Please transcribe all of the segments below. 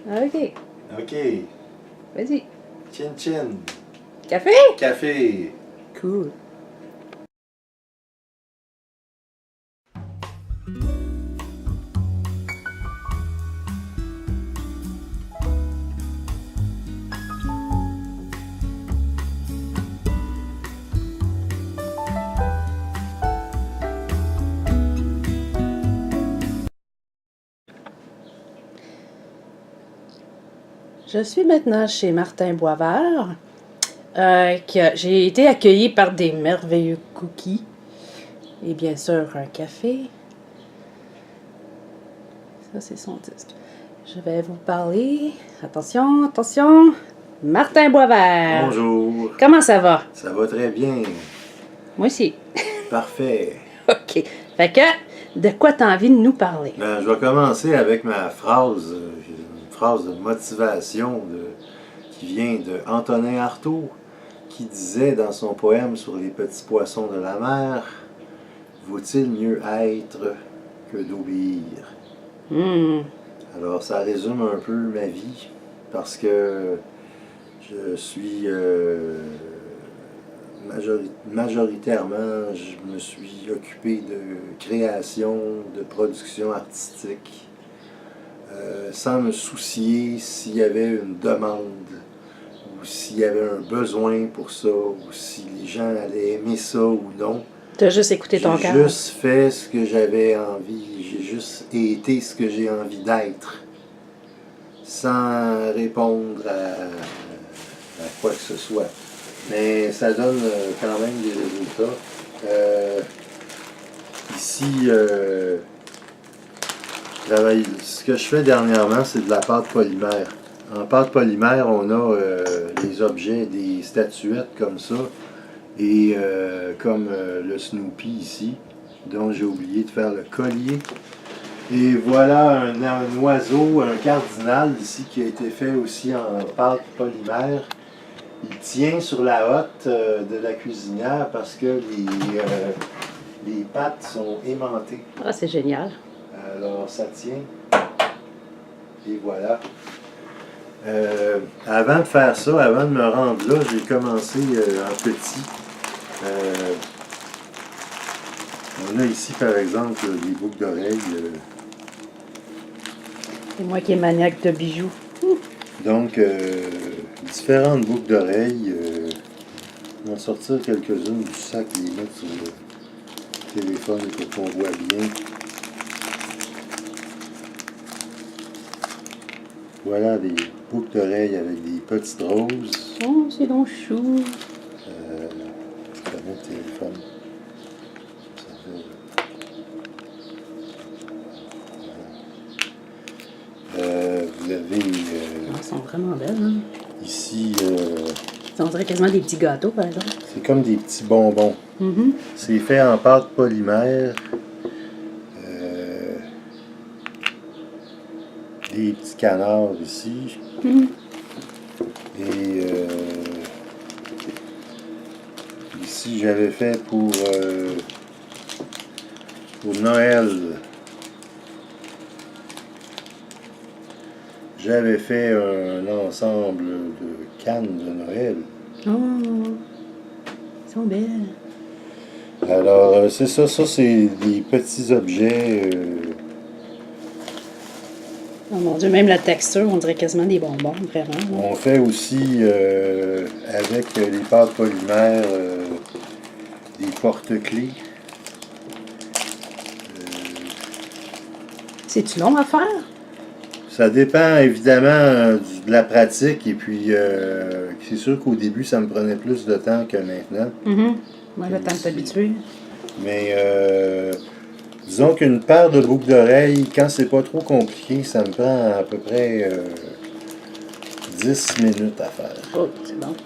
OK. OK. Vas-y. Chin chin. Café? Café. Cool. Je suis maintenant chez Martin Boisvert. J'ai été accueillie par des merveilleux cookies et bien sûr un café. Ça, c'est son disque. Je vais vous parler. Attention, attention. Martin Boisvert. Bonjour. Comment ça va? Ça va très bien. Moi aussi. Parfait. OK. Fait que, de quoi t'as envie de nous parler? Ben, je vais commencer avec ma phrase. Une phrase de motivation qui vient de Antonin Artaud, qui disait dans son poème sur les petits poissons de la mer, « Vaut-il mieux être que d'obéir? » Alors, ça résume un peu ma vie, parce que je suis majoritairement, je me suis occupé de création, de production artistique, sans me soucier s'il y avait une demande, ou s'il y avait un besoin pour ça, ou si les gens allaient aimer ça ou non. T'as juste écouté ton cœur. J'ai juste fait ce que j'avais envie, j'ai juste été ce que j'ai envie d'être, sans répondre à quoi que ce soit. Mais ça donne quand même des résultats. Ici, ce que je fais dernièrement, c'est de la pâte polymère. En pâte polymère, on a des objets, des statuettes comme ça, et comme le Snoopy ici, dont j'ai oublié de faire le collier. Et voilà un oiseau, un cardinal ici, qui a été fait aussi en pâte polymère. Il tient sur la hotte de la cuisinière parce que les pattes sont aimantées. Ah, c'est génial. Alors ça tient. Et voilà. Avant de faire ça, avant de me rendre là, j'ai commencé en petit. On a ici par exemple des boucles d'oreilles. C'est moi qui est maniaque de bijoux. Donc, différentes boucles d'oreilles. On va en sortir quelques-unes du sac et les mettre sur le téléphone pour qu'on voit bien. Voilà des boucles d'oreilles avec des petites roses. Oh, c'est donc chou. Je vais mettre le téléphone. Vous avez Elles sont vraiment belles, hein? ici, On dirait quasiment des petits gâteaux, par exemple. c'est comme des petits bonbons. C'est fait en pâte polymère. Des petits canards ici. Et ici, j'avais fait pour Noël. J'avais fait un ensemble de cannes de Noël. Oh, elles sont belles. Alors, c'est ça, c'est des petits objets. Oh mon Dieu, même la texture, on dirait quasiment des bonbons, vraiment. On fait aussi, avec les pâtes polymères, des porte-clés. C'est-tu long à faire? Ça dépend évidemment de la pratique et puis c'est sûr qu'au début ça me prenait plus de temps que maintenant. Moi, le temps de t'habituer. Mais disons qu'une paire de boucles d'oreilles, quand c'est pas trop compliqué, ça me prend à peu près 10 minutes à faire. Oh, c'est bon.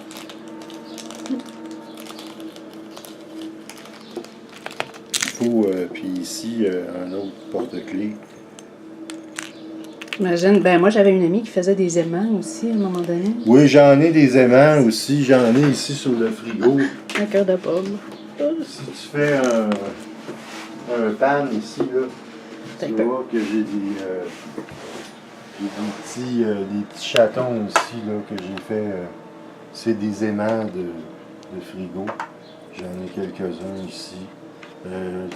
Il faut, puis ici, un autre porte-clés. J'imagine, ben moi j'avais une amie qui faisait des aimants aussi à un moment donné. Oui, j'en ai des aimants aussi, j'en ai ici sur le frigo. Un cœur de pomme. Si tu fais un pan ici, là, tu vois que j'ai des petits chatons aussi là, que j'ai fait. C'est des aimants de frigo. J'en ai quelques-uns ici.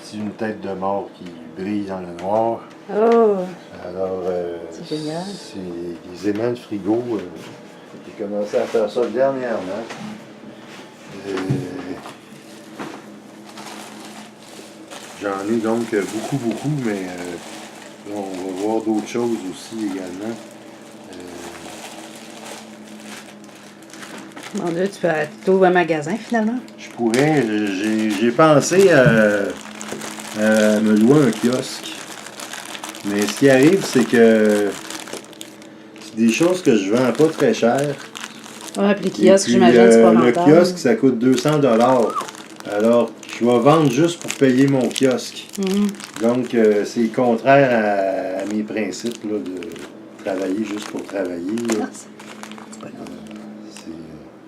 Ici, une tête de mort qui brille dans le noir. Oh! Alors, C'est génial. c'est des aimants de frigo. J'ai commencé à faire ça dernièrement. J'en ai donc beaucoup, mais là, on va voir d'autres choses aussi également. Mon Dieu, tu ouvres un magasin finalement? Je pourrais, j'ai pensé à me louer un kiosque. Mais ce qui arrive, c'est que c'est des choses que je vends pas très cher. Ouais, puis les kiosques, j'imagine, c'est pas Le rentable. kiosque, ça coûte 200 $. Alors, je vais vendre juste pour payer mon kiosque. Donc, c'est contraire à mes principes là, de travailler juste pour travailler. Ah, c'est pas grave.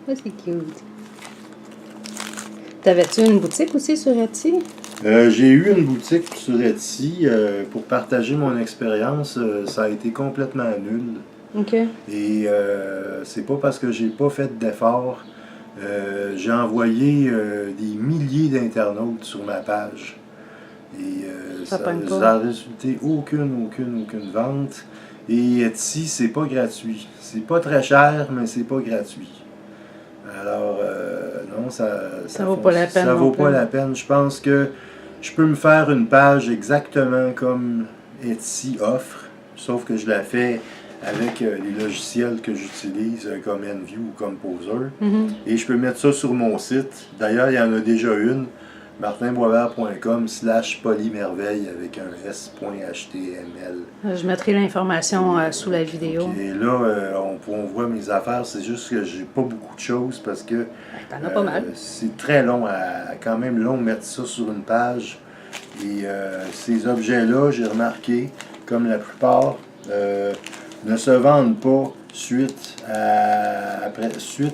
Ouais, c'est cute. T'avais-tu une boutique aussi sur Etsy? J'ai eu une boutique sur Etsy pour partager mon expérience. Ça a été complètement nul. OK. Et c'est pas parce que j'ai pas fait d'efforts. J'ai envoyé des milliers d'internautes sur ma page. Et Ça pogne pas. ça a résulté aucune vente. Et Etsy, c'est pas gratuit. C'est pas très cher, mais c'est pas gratuit. Alors, non, Ça vaut pas la peine. Ça vaut pas la peine. Je pense que je peux me faire une page exactement comme Etsy offre, sauf que je la fais avec les logiciels que j'utilise comme Enview ou Composer. Et je peux mettre ça sur mon site. D'ailleurs, il y en a déjà une, martinboisvert.com/polymerveille avec un s.html. Je mettrai l'information sous la vidéo. Et là, on voit mes affaires. C'est juste que j'ai pas beaucoup de choses parce que T'en as pas mal. c'est très long, quand même long, mettre ça sur une page. Et ces objets-là, j'ai remarqué, comme la plupart, ne se vendent pas suite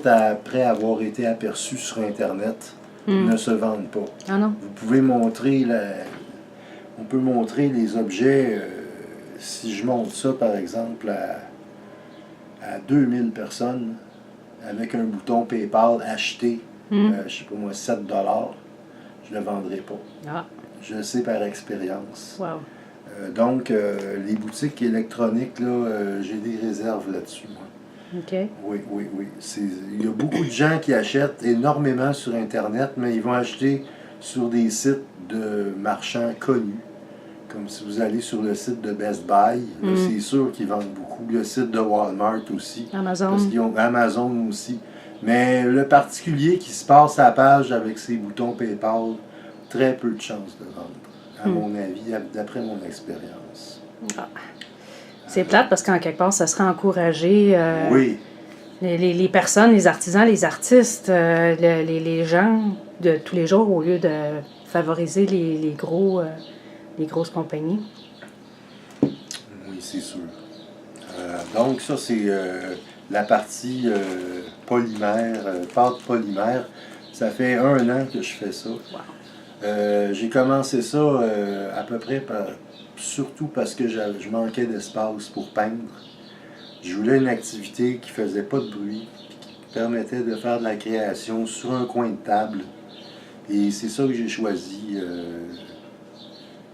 après avoir été aperçus sur Internet. Ne se vendent pas. Ah non? Vous pouvez montrer on peut montrer les objets. Si je montre ça, par exemple, à 2000 personnes, avec un bouton PayPal acheter, je sais pas moi, 7 $, je ne le vendrai pas. Ah. Je le sais par expérience. Wow. Donc, les boutiques électroniques, là, j'ai des réserves là-dessus, moi. OK. Oui. Il y a beaucoup de gens qui achètent énormément sur Internet, mais ils vont acheter sur des sites de marchands connus. Comme si vous allez sur le site de Best Buy, là, c'est sûr qu'ils vendent beaucoup. Le site de Walmart aussi. Amazon. Parce qu'ils ont Amazon aussi. Mais le particulier qui se passe à la page avec ses boutons PayPal, très peu de chances de vendre, à mon avis, d'après mon expérience. Ah. C'est plate parce qu'en quelque part, ça serait encourager Oui. les personnes, les artisans, les artistes, les gens de tous les jours au lieu de favoriser les grosses compagnies. Oui, c'est sûr. Donc, ça, c'est la partie polymère, pâte polymère. Ça fait 1 an que je fais ça. Wow. J'ai commencé ça à peu près surtout parce que je manquais d'espace pour peindre. Je voulais une activité qui faisait pas de bruit, qui permettait de faire de la création sur un coin de table. Et c'est ça que j'ai choisi.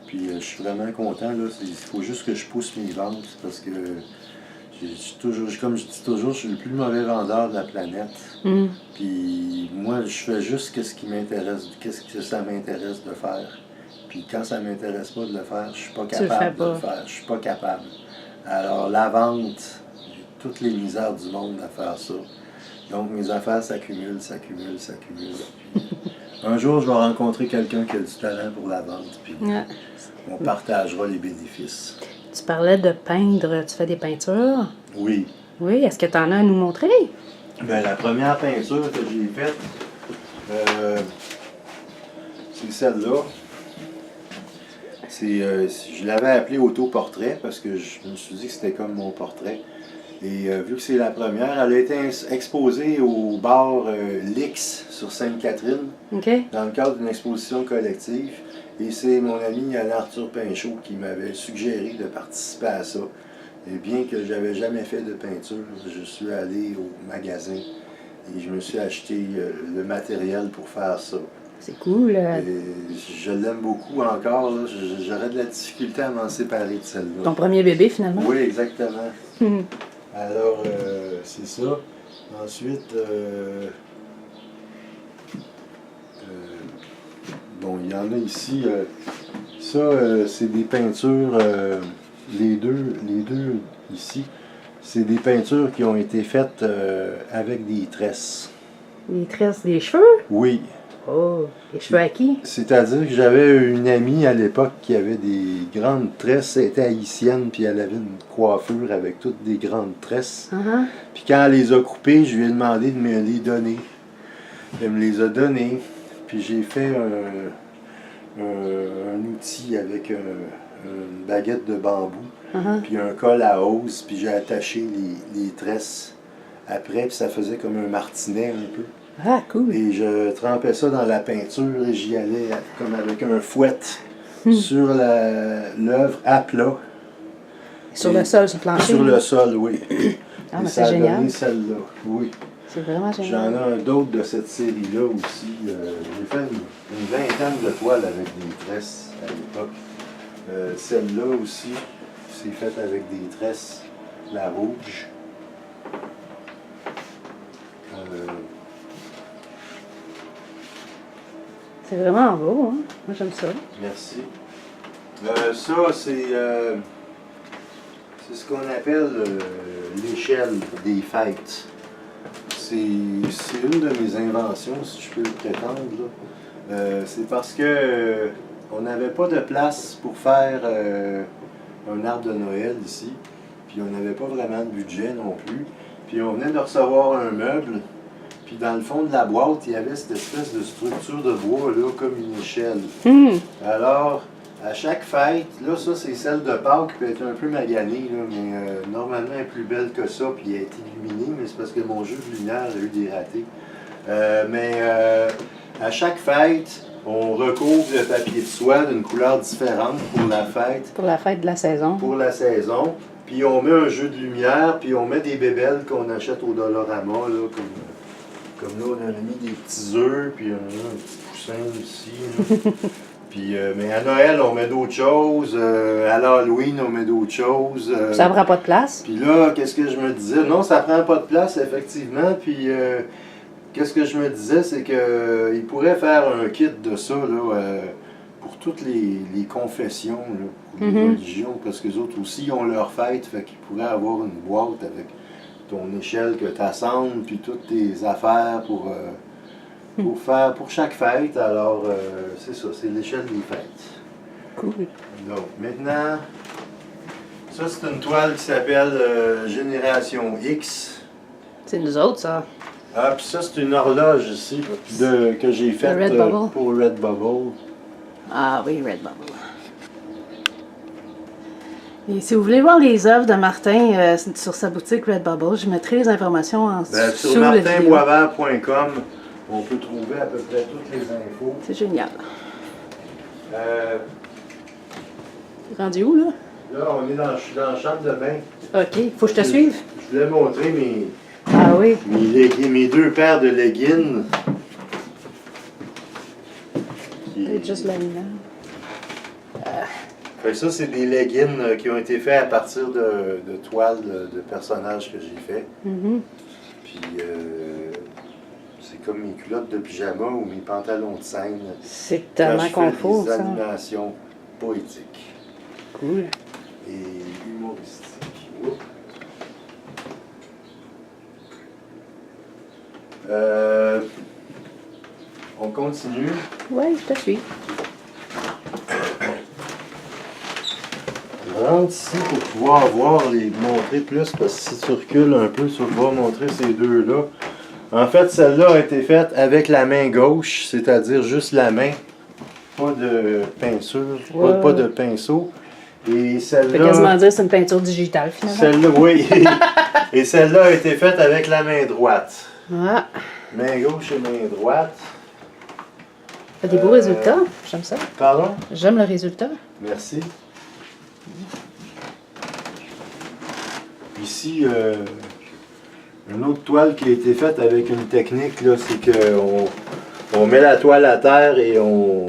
Puis je suis vraiment content. Il faut juste que je pousse mes ventes parce que comme je dis toujours, je suis le plus mauvais vendeur de la planète. Puis moi, je fais juste ce qui m'intéresse, qu'est-ce que ça m'intéresse de faire. Puis quand ça m'intéresse pas de le faire, je suis pas capable de le faire. Je suis pas capable. Alors la vente, j'ai toutes les misères du monde à faire ça. Donc mes affaires s'accumulent. Puis, un jour, je vais rencontrer quelqu'un qui a du talent pour la vente. Puis on partagera les bénéfices. Tu parlais de peindre, tu fais des peintures? Oui. Oui, est-ce que tu en as à nous montrer? Bien, la première peinture que j'ai faite, c'est celle-là. Je l'avais appelée autoportrait parce que je me suis dit que c'était comme mon portrait. Et vu que c'est la première, elle a été exposée au bar L'X sur Sainte-Catherine, dans le cadre d'une exposition collective. Et c'est mon ami Alain Arthur Pinchot qui m'avait suggéré de participer à ça. Et bien que j'avais jamais fait de peinture, je suis allé au magasin et je me suis acheté le matériel pour faire ça. C'est cool. Et je l'aime beaucoup encore. Là. J'aurais de la difficulté à m'en séparer de celle-là. Ton premier bébé, finalement? Oui, exactement. Mhm. Alors, c'est ça. Ensuite, bon, il y en a ici. Ça, c'est des peintures. Les deux ici, c'est des peintures qui ont été faites avec des tresses. Les tresses des cheveux? Oui. Oh, les cheveux à qui? C'est-à-dire que j'avais une amie à l'époque qui avait des grandes tresses. Elle était haïtienne, puis elle avait une coiffure avec toutes des grandes tresses. Uh-huh. Puis quand elle les a coupées, je lui ai demandé de me les donner. Elle me les a données. Puis j'ai fait un outil avec une baguette de bambou, Uh-huh. puis un col à hausse, puis j'ai attaché les tresses après, puis ça faisait comme un martinet un peu. Ah, cool. Et je trempais ça dans la peinture et j'y allais comme avec un fouet sur l'œuvre à plat. Sur le sol, sur le plancher? Sur le sol, oui. Ah, et mais ça c'est a génial. donné celle-là, oui. C'est vraiment J'en génial. ai un d'autre de cette série-là aussi. J'ai fait une vingtaine de toiles avec des tresses à l'époque. Celle-là aussi, c'est faite avec des tresses, la rouge. C'est vraiment beau, hein? Moi, j'aime ça. Merci. Ça, c'est ce qu'on appelle l'échelle des fêtes. C'est une de mes inventions, si je peux le prétendre. C'est parce que on n'avait pas de place pour faire un arbre de Noël ici. Puis on n'avait pas vraiment de budget non plus. Puis on venait de recevoir un meuble. Puis dans le fond de la boîte, il y avait cette espèce de structure de bois là, comme une échelle. Alors, à chaque fête, là, ça c'est celle de Pâques qui peut être un peu maganée, là, mais normalement elle est plus belle que ça, puis elle est illuminée, mais c'est parce que mon jeu de lumière a eu des ratés. À chaque fête, on recouvre le papier de soie d'une couleur différente pour la fête. Pour la fête de la saison. Pour la saison. Puis on met un jeu de lumière, puis on met des bébelles qu'on achète au Dollarama, là, comme là, on a mis des petits œufs, puis on a un petit poussin ici. Là. Puis, mais à Noël, on met d'autres choses. À l'Halloween, on met d'autres choses. Ça prend pas de place. Puis là, qu'est-ce que je me disais? Non, ça prend pas de place, effectivement. Puis, qu'est-ce que je me disais, c'est qu'il pourrait faire un kit de ça, là, pour toutes les confessions, là, pour les religions, parce que les autres aussi ils ont leur fête, fait qu'ils pourraient avoir une boîte avec ton échelle que tu assembles, puis toutes tes affaires pour chaque fête. Alors, c'est ça, c'est l'échelle des fêtes. Cool. Donc, maintenant, ça, c'est une toile qui s'appelle Génération X. C'est nous autres, ça. Ah, puis ça, c'est une horloge ici que j'ai faite Redbubble. pour Redbubble. Ah oui, Redbubble. Et si vous voulez voir les œuvres de Martin sur sa boutique Redbubble, je mettrai les informations en Sur dessous la vidéo. martinboisvert.com, on peut trouver à peu près toutes les infos. C'est génial. Là, Rendu où, là? je suis dans la chambre de bain. OK. Faut que je te suive? Je voulais montrer Ah oui. mes deux paires de leggings. C'est juste la lumière. Fait que ça, c'est des leggings qui ont été faits à partir de toiles de personnages que j'ai fait. Puis, c'est comme mes culottes de pyjama ou mes pantalons de scène. C'est Quand tellement je fais confort, des ça. animations poétiques Cool. et humoristiques. Oups. On continue. Oui, je te suis. Je rentre ici pour pouvoir montrer plus, parce que si tu recules un peu, tu vas pouvoir montrer ces deux-là. En fait, celle-là a été faite avec la main gauche, c'est-à-dire juste la main. Pas de peinture, Ouais. pas de pinceau. Et Je peux celle-là... quasiment dire que c'est une peinture digitale, finalement. Celle-là, oui. Et celle-là a été faite avec la main droite. Ah, Main gauche et main droite. fait des beaux résultats. J'aime ça. Pardon? J'aime le résultat. Merci. ici une autre toile qui a été faite avec une technique, là, c'est qu'on met la toile à terre et on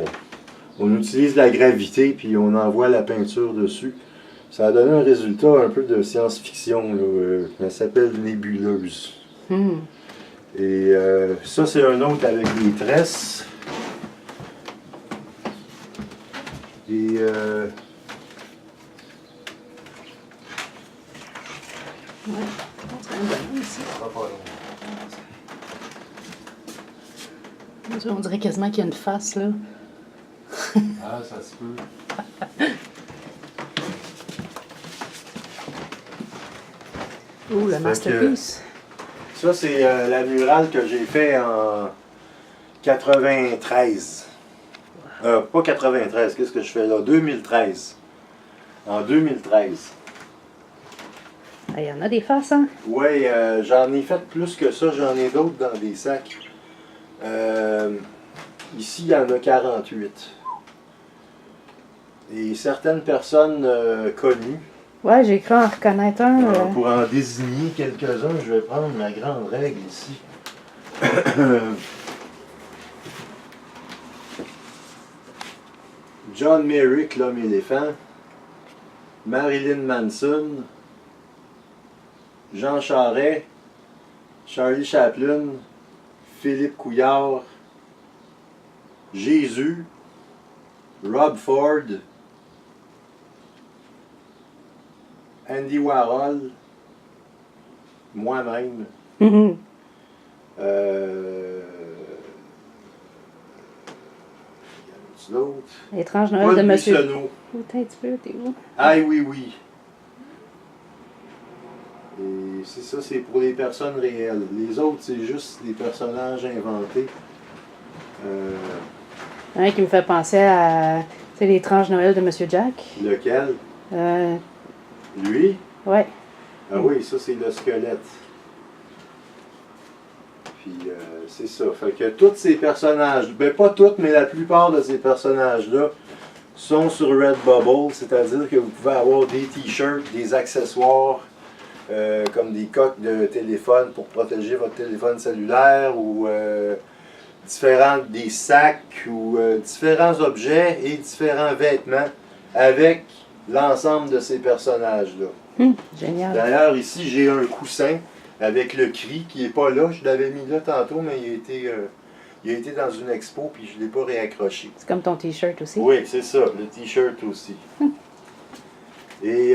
utilise la gravité puis on envoie la peinture dessus. Ça a donné un résultat un peu de science-fiction. Elle s'appelle Nébuleuse. Et ça, c'est un autre avec des tresses. Et On dirait quasiment qu'il y a une face, là. Ah, ça se peut. Oh, le masterpiece. Ça, c'est la murale que j'ai fait en 93. Pas 93, qu'est-ce que je fais là? 2013. En 2013. Il y en a des faces, hein? Oui, j'en ai fait plus que ça. J'en ai d'autres dans des sacs. Ici, il y en a 48. Et certaines personnes connues. Ouais, j'ai cru en reconnaître un. Pour en désigner quelques-uns, je vais prendre ma grande règle ici. John Merrick, l'homme-éléphant. Marilyn Manson. Jean Charest. Charlie Chaplin. Philippe Couillard. Jésus. Rob Ford. Andy Warhol. Moi-même. L'autre. Étrange Noël de Monsieur. Buissonneau. Oh, t'es un petit peu, t'es où? Ah oui, oui. Et c'est ça, c'est pour les personnes réelles. Les autres, c'est juste des personnages inventés. Un qui me fait penser à l'étrange Noël de Monsieur Jack. Lequel? Euh, Lui? ouais. Ah oui, ça c'est le squelette. Puis c'est ça. Fait que tous ces personnages, ben pas tous, mais la plupart de ces personnages-là sont sur Redbubble, c'est-à-dire que vous pouvez avoir des t-shirts, des accessoires, comme des coques de téléphone pour protéger votre téléphone cellulaire ou des sacs ou différents objets et différents vêtements avec l'ensemble de ces personnages-là. Génial. D'ailleurs, ici, j'ai un coussin avec le cri qui n'est pas là. Je l'avais mis là tantôt, mais il a été dans une expo puis je ne l'ai pas réaccroché. C'est comme ton t-shirt aussi? Oui, c'est ça, le t-shirt aussi. Et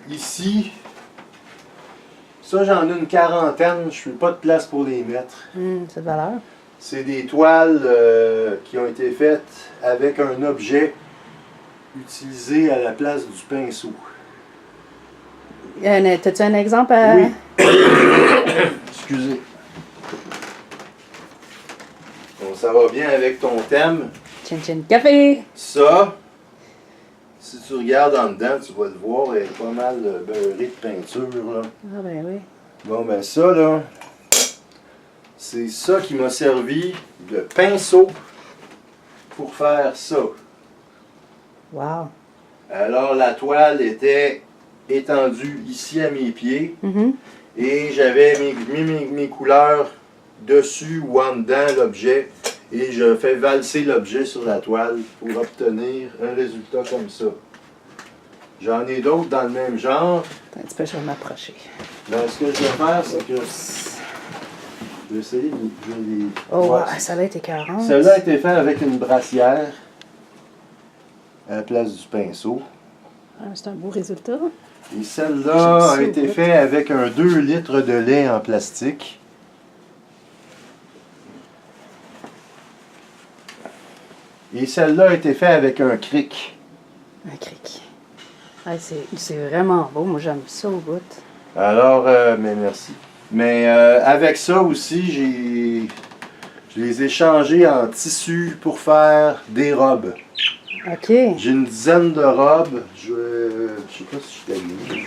ici, ça, j'en ai une quarantaine. Je n'ai pas de place pour les mettre. C'est de valeur. C'est des toiles qui ont été faites avec un objet utilisé à la place du pinceau. T'as-tu un exemple à... Oui. Excusez. Bon, ça va bien avec ton thème. Chin Chin Café! Ça, si tu regardes en dedans, tu vas le voir, elle est pas mal beurrée de peinture, là. Ah ben oui. Bon, ben ça, là, c'est ça qui m'a servi de pinceau pour faire ça. Wow. Alors, la toile était étendue ici à mes pieds et j'avais mes couleurs dessus ou en dedans l'objet et je fais valser l'objet sur la toile pour obtenir un résultat comme ça. J'en ai d'autres dans le même genre. Un petit peu, je vais m'approcher. Ben, ce que je vais faire, c'est que je vais essayer de les... Oh, Ouais, wow, ça a été 40. celle-là a été faite avec une brassière à la place du pinceau. Ah, c'est un beau résultat. Et celle-là a été faite avec un 2 litres de lait en plastique. Et celle-là a été faite avec un cric. Un cric. Ah, c'est vraiment beau. Moi, j'aime ça au bout. Alors, mais merci. Mais avec ça aussi, je les ai changés en tissu pour faire des robes. OK. J'ai une dizaine de robes. Je sais pas si je t'ai mis.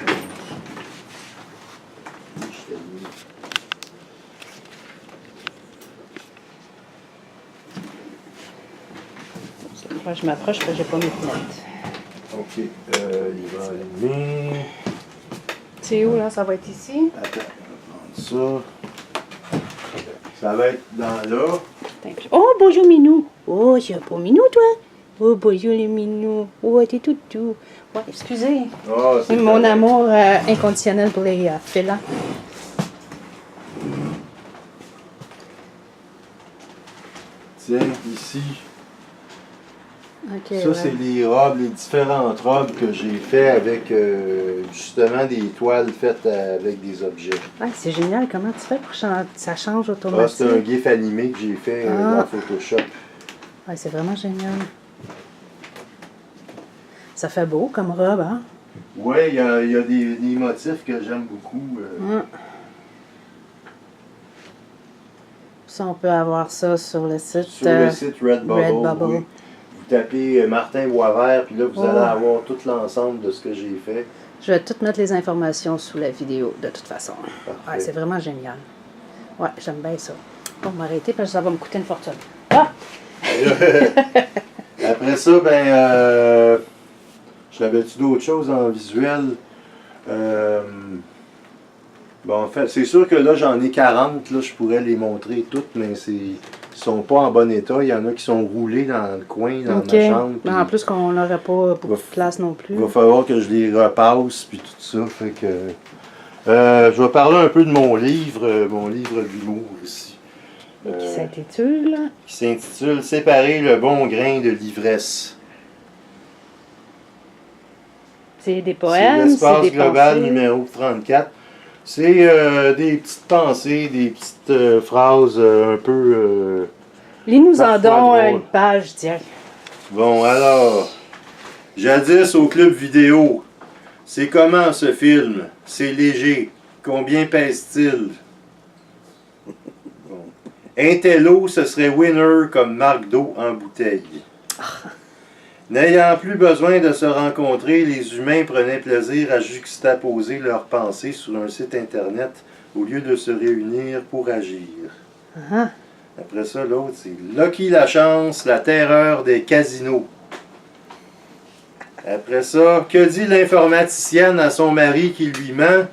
Je m'approche parce que j'ai pas mes fenêtres. Ok, il va allumer. C'est où, là? Ça va être ici? Attends, on va prendre ça. Ça va être dans là. Oh, bonjour, Minou. Oh, c'est un beau Minou, toi. Oh, bonjour, les Minous. Oh, t'es tout doux. Ouais, excusez. Ah, C'est mon correct. amour inconditionnel pour les félins. Tiens, ici. Ok, Ça, ouais. c'est les robes, les différentes robes que j'ai fait avec justement des toiles faites avec des objets. Ouais, c'est génial. Comment tu fais pour changer? Ça change Ah, automatique. c'est un gif animé que j'ai fait dans Photoshop. Ouais, c'est vraiment génial. Ça fait beau comme robe, hein? Oui, il y a des motifs que j'aime beaucoup. Ça, on peut avoir ça sur le site. Sur le site Redbubble. Redbubble. Oui. Vous tapez Martin Boisvert, puis là, vous Oh. allez avoir tout l'ensemble de ce que j'ai fait. Je vais tout mettre les informations sous la vidéo, de toute façon. Parfait. Ouais, c'est vraiment génial. Ouais, j'aime bien ça. Bon, m'arrêter parce que ça va me coûter une fortune. Ah! Après ça, ben, j'avais-tu d'autres choses en visuel? Bon, en fait, c'est sûr que là, j'en ai 40, là, je pourrais les montrer toutes, mais ils sont pas en bon état. Il y en a qui sont roulés dans le coin, dans OK. ma chambre. Mais en plus, qu'on n'aurait pas beaucoup de place non plus. Il va falloir que je les repasse, puis tout ça. Fait que, je vais parler un peu de mon livre d'humour ici. Qui s'intitule? Qui s'intitule Séparer le bon grain de l'ivresse. C'est des C'est poèmes, c'est l'espace des global pensées. numéro 34. C'est des petites pensées, des petites phrases un peu... Lis-nous en parfois don drôles. une page, tiens. Bon, alors, jadis au club vidéo, c'est comment ce film? C'est léger. Combien pèse-t-il? Bon. Intello, ce serait winner comme marque d'eau en bouteille. N'ayant plus besoin de se rencontrer, les humains prenaient plaisir à juxtaposer leurs pensées sur un site internet au lieu de se réunir pour agir. Ah, Après ça, l'autre, c'est Lucky la chance, la terreur des casinos. Après ça, que dit l'informaticienne à son mari qui lui ment?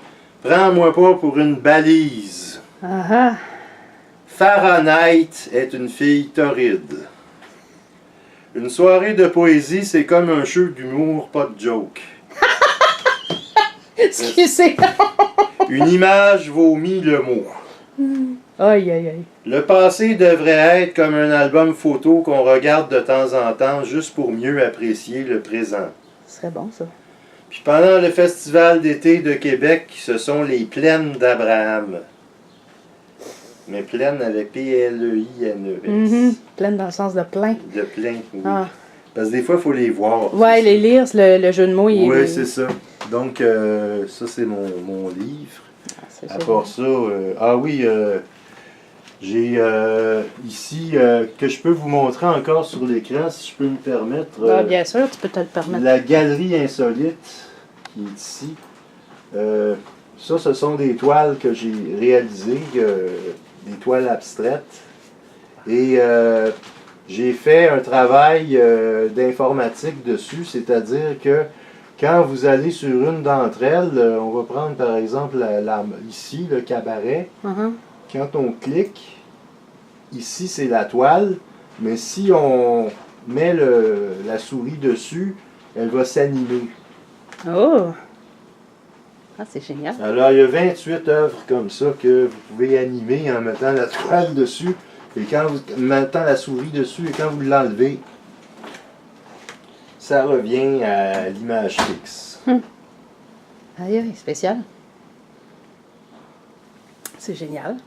Prends-moi pas pour une balise. ah. Fahrenheit est une fille torride. Une soirée de poésie, c'est comme un jeu d'humour, pas de joke. Excusez. Une image vaut mille le mot. Aïe, aïe, aïe. Le passé devrait être comme un album photo qu'on regarde de temps en temps juste pour mieux apprécier le présent. Ce serait bon, ça. Puis pendant le festival d'été de Québec, ce sont les plaines d'Abraham. Mais plaines avec P-L-E-I-N-E-S. Pleine dans le sens de plein. De plein, oui. Ah. Parce que des fois, il faut les voir. Ouais, les lire, le jeu de mots, il est... Oui, c'est ça. Donc, ça, c'est mon livre. Ah, c'est À ça. part ça, j'ai ici, que je peux vous montrer encore sur l'écran, si je peux me permettre, Ah, bien sûr, tu peux te le permettre. la galerie insolite qui est ici. Ça, ce sont des toiles que j'ai réalisées, des toiles abstraites. Et j'ai fait un travail d'informatique dessus, c'est-à-dire que quand vous allez sur une d'entre elles, on va prendre par exemple ici le cabaret. Mhm. Quand on clique, ici c'est la toile, mais si on met la souris dessus, elle va s'animer. Oh! Ah, c'est génial. Alors il y a 28 œuvres comme ça que vous pouvez animer en mettant la toile dessus, et quand vous mettant la souris dessus, et quand vous l'enlevez, ça revient à l'image fixe. Aïe, aïe, spécial. C'est génial.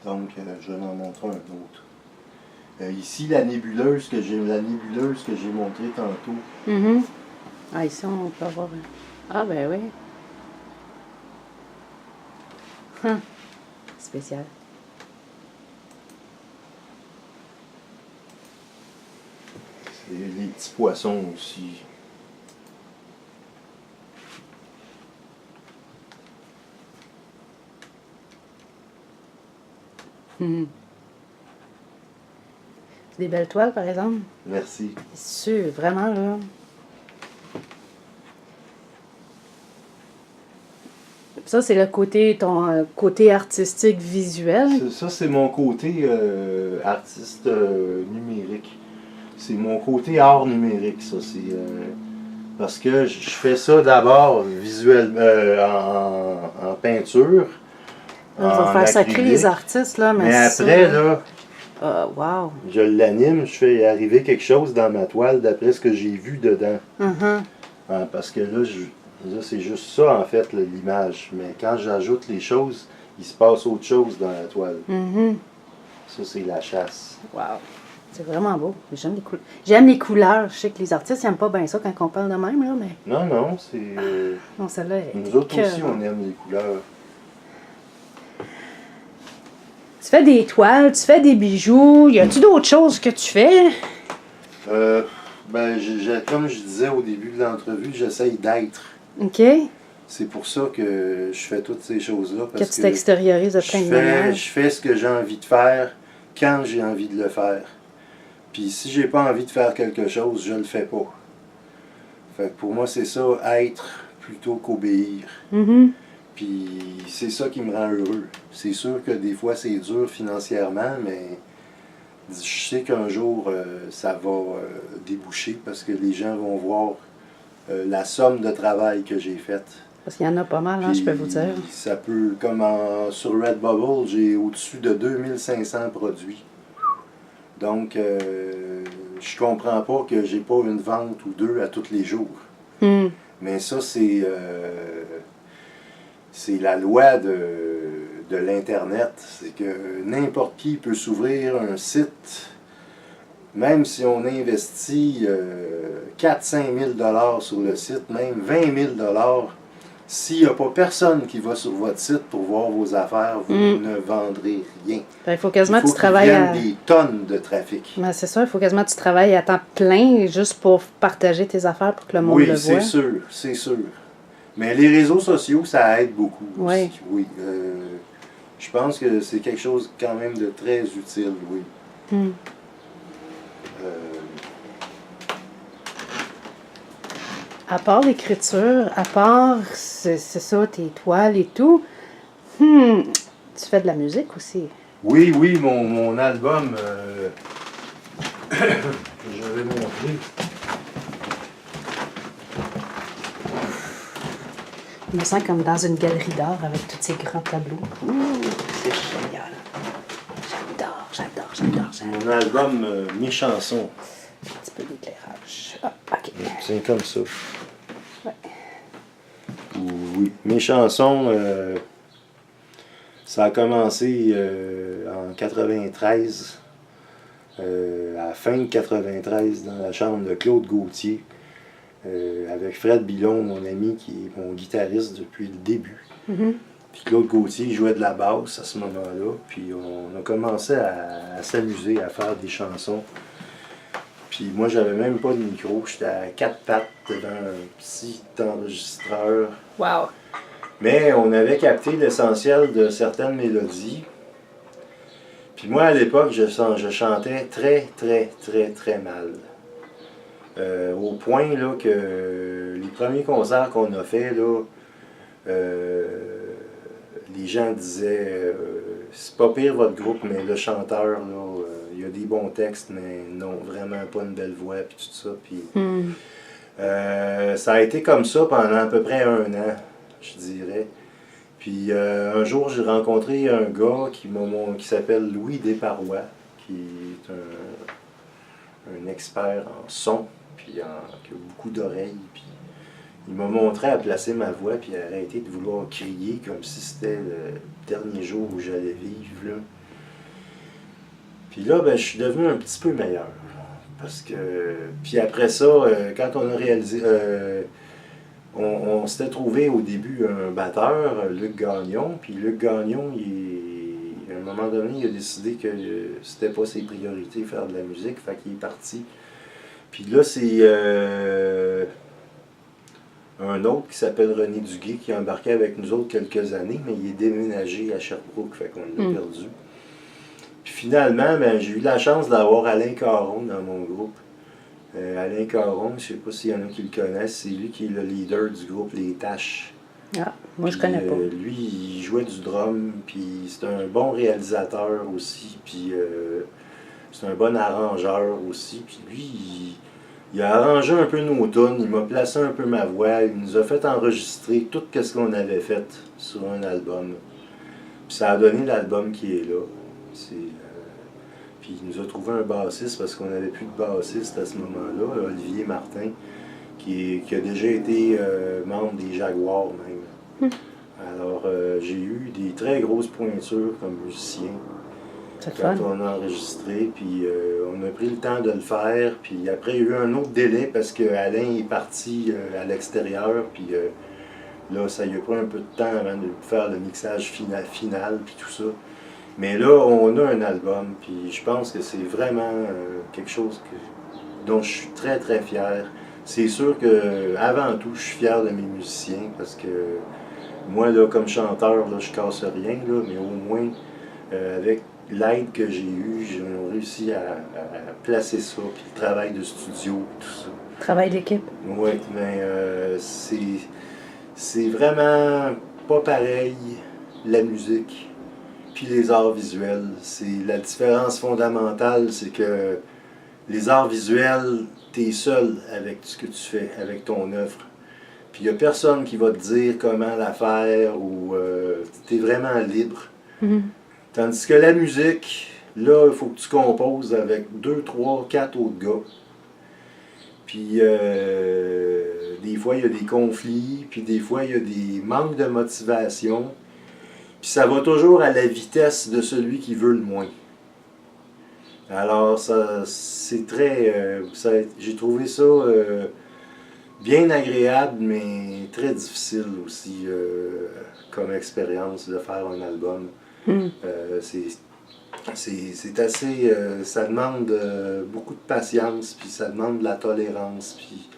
Donc, je vais en montrer un autre. Ici, la nébuleuse que j'ai montrée tantôt. Mhm. Ah, ici, on peut avoir... Ah, ben oui. Spécial. C'est les petits poissons aussi. Mhm. C'est des belles toiles, par exemple. Merci. C'est sûr, vraiment, là. Ça, c'est le côté, ton côté artistique visuel. Ça, c'est mon côté artiste numérique. C'est mon côté art numérique, ça. C'est parce que je fais ça d'abord visuel en peinture. Là, il va faire sacrer les artistes, là, mais après, là, wow. je l'anime, je fais arriver quelque chose dans ma toile d'après ce que j'ai vu dedans. Parce que là, c'est juste ça, en fait, l'image. Mais quand j'ajoute les choses, il se passe autre chose dans la toile. Ça, c'est la chasse. Wow. C'est vraiment beau. J'aime les couleurs. J'aime les couleurs. Je sais que les artistes n'aiment pas bien ça quand on parle de même, là, mais... Non, c'est... non, celle-là est... Nous autres aussi, on aime les couleurs. Tu fais des toiles, tu fais des bijoux. Y a-tu d'autres choses que tu fais? Comme je disais au début de l'entrevue, j'essaye d'être. OK. C'est pour ça que je fais toutes ces choses-là. Parce que tu t'extériorises de plein de manières. Je fais ce que j'ai envie de faire quand j'ai envie de le faire. Puis si j'ai pas envie de faire quelque chose, je le fais pas. Fait que pour moi, c'est ça, être plutôt qu'obéir. Puis c'est ça qui me rend heureux. C'est sûr que des fois, c'est dur financièrement, mais je sais qu'un jour, ça va déboucher parce que les gens vont voir la somme de travail que j'ai faite. Parce qu'il y en a pas mal, hein, je peux vous dire. Ça peut, comme sur Redbubble, j'ai au-dessus de 2500 produits. Donc, je comprends pas que j'ai pas une vente ou deux à tous les jours. Mais ça, c'est la loi de l'Internet. C'est que n'importe qui peut s'ouvrir un site, même si on investit 4-5 000 sur le site, même 20 000 s'il n'y a pas personne qui va sur votre site pour voir vos affaires, vous ne vendrez rien. Il faut quasiment que tu travailles à... des tonnes de trafic. Ben, c'est ça, il faut quasiment que tu travailles à temps plein juste pour partager tes affaires pour que le monde le voit. Oui, c'est sûr. Mais les réseaux sociaux, ça aide beaucoup. Oui. Oui. Je pense que c'est quelque chose quand même de très utile, oui. À part l'écriture, à part, c'est ça, tes toiles et tout, tu fais de la musique aussi. Oui, mon album, je vais montrer. Je me sens comme dans une galerie d'art avec tous ces grands tableaux. C'est génial. J'adore. Mon album, Mes chansons. Un petit peu d'éclairage. Ah, OK. C'est comme ça. Ouais. Oui. Mes chansons, ça a commencé en 93, à la fin de 93, dans la chambre de Claude Gauthier, avec Fred Bilon, mon ami, qui est mon guitariste depuis le début. Puis Claude Gauthier jouait de la basse à ce moment-là, puis on a commencé à s'amuser, à faire des chansons. Puis moi, j'avais même pas de micro, j'étais à 4 pattes devant un petit enregistreur. Wow! Mais on avait capté l'essentiel de certaines mélodies. Puis moi, à l'époque, je chantais très mal. Au point là, que les premiers concerts qu'on a fait, là, les gens disaient c'est pas pire votre groupe, mais le chanteur, là, il a des bons textes, mais non, vraiment pas une belle voix, puis tout ça. Puis, ça a été comme ça pendant à peu près 1 an, je dirais. Puis un jour, j'ai rencontré un gars qui s'appelle Louis Desparois, qui est un expert en son, puis qui a beaucoup d'oreilles. Puis il m'a montré à placer ma voix, puis à arrêter de vouloir crier comme si c'était le dernier jour où j'allais vivre. Là. Puis là, ben, je suis devenu un petit peu meilleur. Parce que. Puis après ça, quand on a réalisé. On s'était trouvé au début un batteur, Luc Gagnon. Puis Luc Gagnon, à un moment donné, il a décidé que c'était pas ses priorités faire de la musique. Fait qu'il est parti. Puis là, c'est un autre qui s'appelle René Duguay qui a embarqué avec nous autres quelques années, mais il est déménagé à Sherbrooke, fait qu'on l'a perdu. Puis finalement, ben, j'ai eu la chance d'avoir Alain Caron dans mon groupe. Alain Caron, je ne sais pas s'il y en a qui le connaissent, c'est lui qui est le leader du groupe Les Taches. Ah, moi, je Puis, connais pas. lui, il jouait du drum, puis c'est un bon réalisateur aussi, puis c'est un bon arrangeur aussi. Puis lui, il a arrangé un peu nos tunes, il m'a placé un peu ma voix, il nous a fait enregistrer tout ce qu'on avait fait sur un album. Puis ça a donné l'album qui est là. Puis il nous a trouvé un bassiste parce qu'on n'avait plus de bassiste à ce moment-là, Olivier Martin, qui a déjà été membre des Jaguars même. Alors j'ai eu des très grosses pointures comme musicien. C'est Quand fun. on a enregistré, puis on a pris le temps de le faire, puis après il y a eu un autre délai parce que Alain est parti à l'extérieur, puis là ça y a pris un peu de temps avant de faire le mixage final, puis tout ça. Mais là on a un album, puis je pense que c'est vraiment quelque chose dont je suis très très fier. C'est sûr que avant tout je suis fier de mes musiciens parce que moi là comme chanteur là, je casse rien là, mais au moins avec l'aide que j'ai eue, j'ai réussi à placer ça, puis le travail de studio, tout ça. Travail d'équipe. Oui, mais c'est vraiment pas pareil, la musique, puis les arts visuels. C'est la différence fondamentale, c'est que les arts visuels, t'es seul avec ce que tu fais, avec ton œuvre. Puis il n'y a personne qui va te dire comment la faire, ou t'es vraiment libre. Mhm. Tandis que la musique, là, il faut que tu composes avec 2, 3, 4 autres gars. Puis des fois, il y a des conflits, puis des fois, il y a des manques de motivation. Puis ça va toujours à la vitesse de celui qui veut le moins. Alors, ça, c'est très... j'ai trouvé ça bien agréable, mais très difficile aussi comme expérience de faire un album. Mhm. C'est assez. Ça demande beaucoup de patience, puis ça demande de la tolérance, puis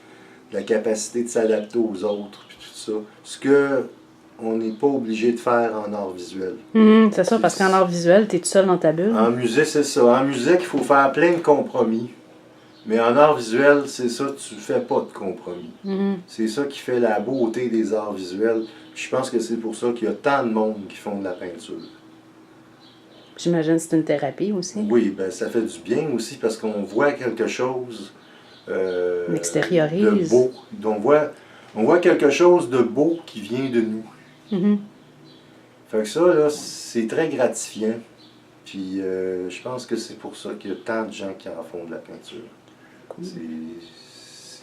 de la capacité de s'adapter aux autres, puis tout ça. Ce que on n'est pas obligé de faire en art visuel. C'est ça, parce qu'en art visuel, t'es tout seul dans ta bulle. En musique, c'est ça. En musique, il faut faire plein de compromis. Mais en art visuel, c'est ça, tu fais pas de compromis. Mhm. C'est ça qui fait la beauté des arts visuels. Je pense que c'est pour ça qu'il y a tant de monde qui font de la peinture. J'imagine que c'est une thérapie aussi. Oui, ben ça fait du bien aussi parce qu'on voit quelque chose On extériorise. de beau. On voit quelque chose de beau qui vient de nous. Mhm. Fait que ça, là, c'est très gratifiant. Puis je pense que c'est pour ça qu'il y a tant de gens qui en font de la peinture. Cool.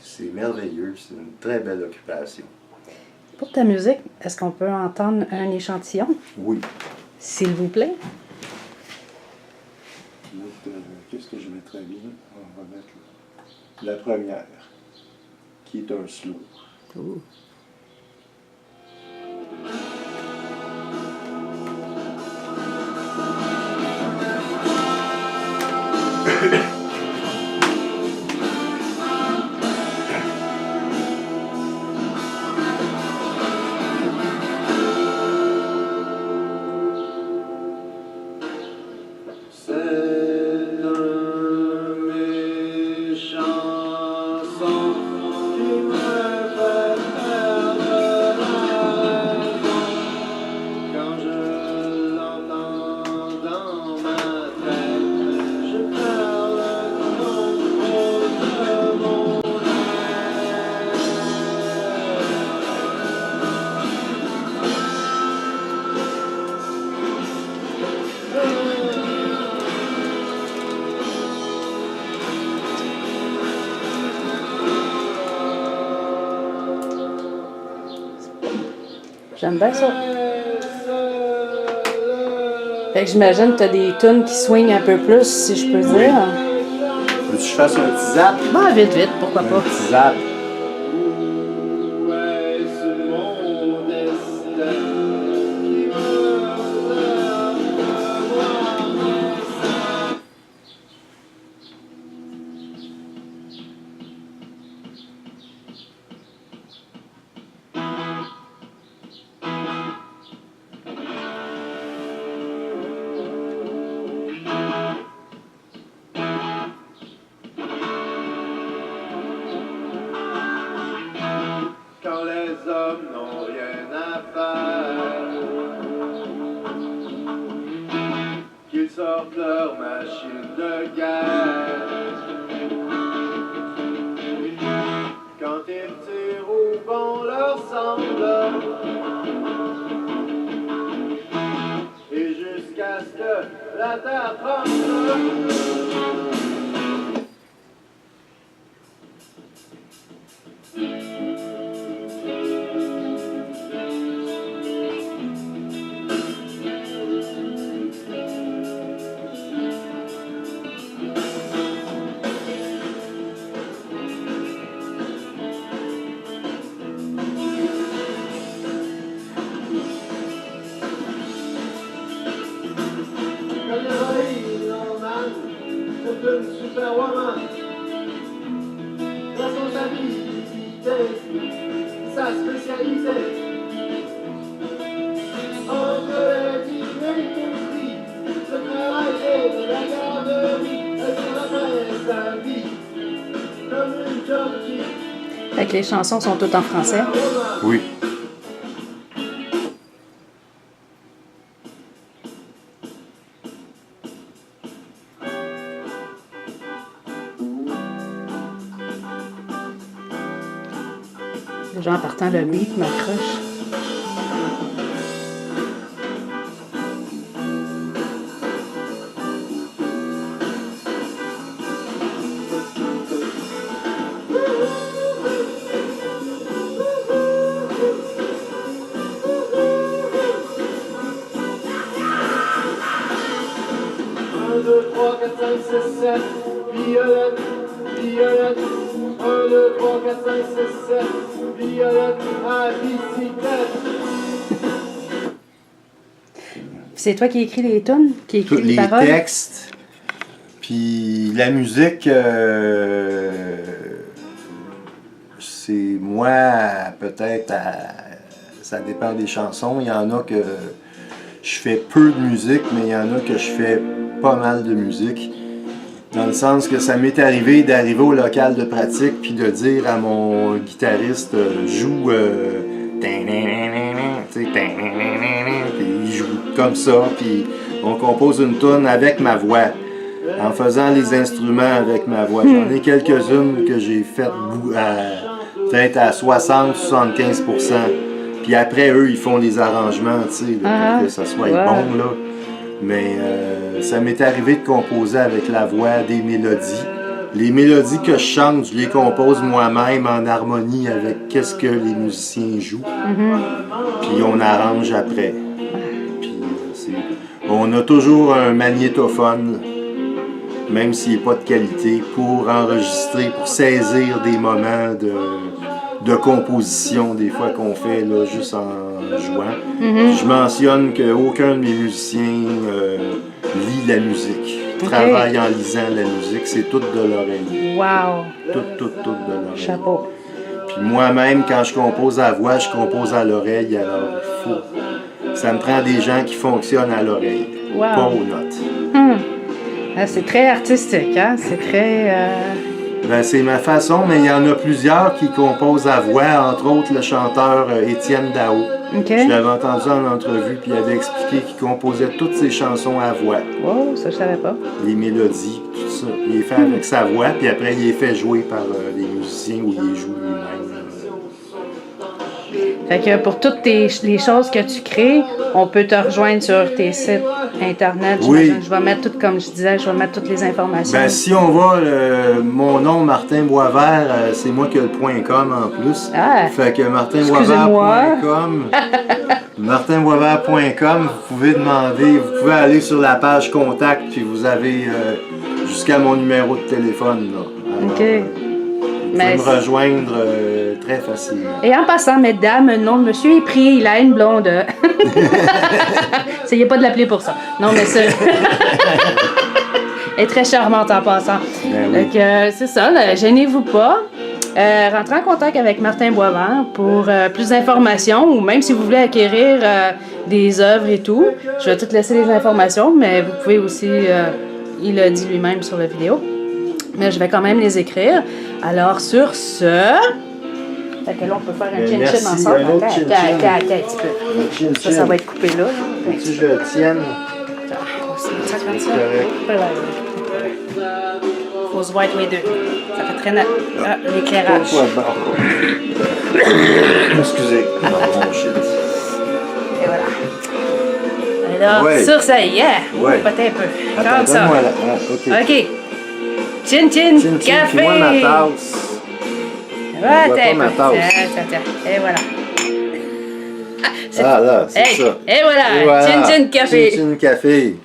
C'est merveilleux, c'est une très belle occupation. Pour ta musique, est-ce qu'on peut entendre un échantillon, Oui. s'il vous plaît? Qu'est-ce que je mettrais bien? On va mettre la première, qui est un slow. Ouh. J'aime bien ça. Fait que j'imagine que t'as des tunes qui swingent un peu plus, si je peux dire. Veux-tu que je fasse un petit zap? Bah, vite, vite, pourquoi Un pas. petit zap. quand les hommes n'ont rien à faire, qu'ils sortent leur machine de guerre. Quand ils tirent au bon leur semble, et jusqu'à ce que la terre tremble. Superwoman, dans son habilité, sa spécialité, entre l'éthique et l'industrie, le travail et la garderie, elle s'appelle sa vie, comme une jockey. Fait que les chansons sont toutes en français. Oui. Déjà en partant, le beat m'accroche. Un, deux, trois, quatre, cinq, six, sept, violette, violette. 1, 2, 3, 4, 5, 6, 7, violette à bicyclette. C'est toi qui écris les tunes, qui écris Tous les paroles? Les textes, puis la musique, c'est moi, peut-être, ça dépend des chansons. Il y en a que je fais peu de musique, mais il y en a que je fais pas mal de musique. Dans le sens que ça m'est arrivé d'arriver au local de pratique puis de dire à mon guitariste joue puis il joue comme ça, puis on compose une tune avec ma voix, en faisant les instruments avec ma voix. J'en ai quelques-unes que j'ai faites peut-être à 60-75%. Puis après, eux, ils font les arrangements, tu sais, pour que ça soit bon, là. Mais ça m'est arrivé de composer avec la voix des mélodies. Les mélodies que je chante, je les compose moi-même en harmonie avec qu'est-ce que les musiciens jouent. Puis on arrange après. Puis on a toujours un magnétophone, même s'il n'est pas de qualité, pour enregistrer, pour saisir des moments de composition, des fois qu'on fait là, juste en jouant. Je mentionne qu'aucun de mes musiciens lit la musique, travaille en lisant la musique, c'est tout de l'oreille. Wow! Tout de l'oreille. Chapeau. Puis moi-même, quand je compose à voix, je compose à l'oreille, alors il faut. Ça me prend des gens qui fonctionnent à l'oreille, pas aux notes. Ah, c'est très artistique, hein? C'est très... Ben, c'est ma façon, mais il y en a plusieurs qui composent à voix, entre autres le chanteur Étienne Dao. Okay. Je l'avais entendu en entrevue, puis il avait expliqué qu'il composait toutes ses chansons à voix. Wow, ça je savais pas. Les mélodies, tout ça. Il les fait avec sa voix, puis après il les fait jouer par les musiciens ou il les joue lui-même. Fait que pour toutes les choses que tu crées, on peut te rejoindre sur tes sites internet. Oui. Je vais mettre tout, comme je disais, je vais mettre toutes les informations. Ben, si on va, mon nom, Martin Boisvert, c'est moi qui ai le .com en plus. Ah. Fait que martinboisvert.com. martinboisvert.com, vous pouvez demander, vous pouvez aller sur la page contact, puis vous avez jusqu'à mon numéro de téléphone. Là. Alors, OK. Vous pouvez me rejoindre très facilement. Et en passant, mesdames, le nom de monsieur est pris, il a une blonde. Essayez pas de l'appeler pour ça. Non, mais c'est... Elle est très charmante en passant. Ben oui. Donc, c'est ça, là, gênez-vous pas. Rentrez en contact avec Martin Boisvert pour plus d'informations ou même si vous voulez acquérir des œuvres et tout. Je vais tout laisser les informations, mais vous pouvez aussi, il l'a dit lui-même sur la vidéo, mais je vais quand même les écrire. Alors sur ce, Fait que là, on peut faire un Ben, chin-chin merci. ensemble. Un autre Attends, chin-chin. attends, un petit peu. Le chin-chin. Ça va être coupé là. Faut-tu que je le tienne? On va se mettre ça comme ça. correct. Faut se voir tous les deux. Ça fait très net. Ah, l'éclairage. Excusez. Bon, shit. Et voilà. Alors, Ouais. sur ça, yeah! Ouais. Peut-être un peu. Attends, Comme ça. donne-moi la... Ah, OK. OK. Chin-chin, Chin-chin, café! puis moi ma tasse. Ah, On voit pas t'as un ma peu. tasse. Tiens. Et voilà. Ah là, c'est Hey, ça. et voilà. Chin-chin, café. Chin-chin café.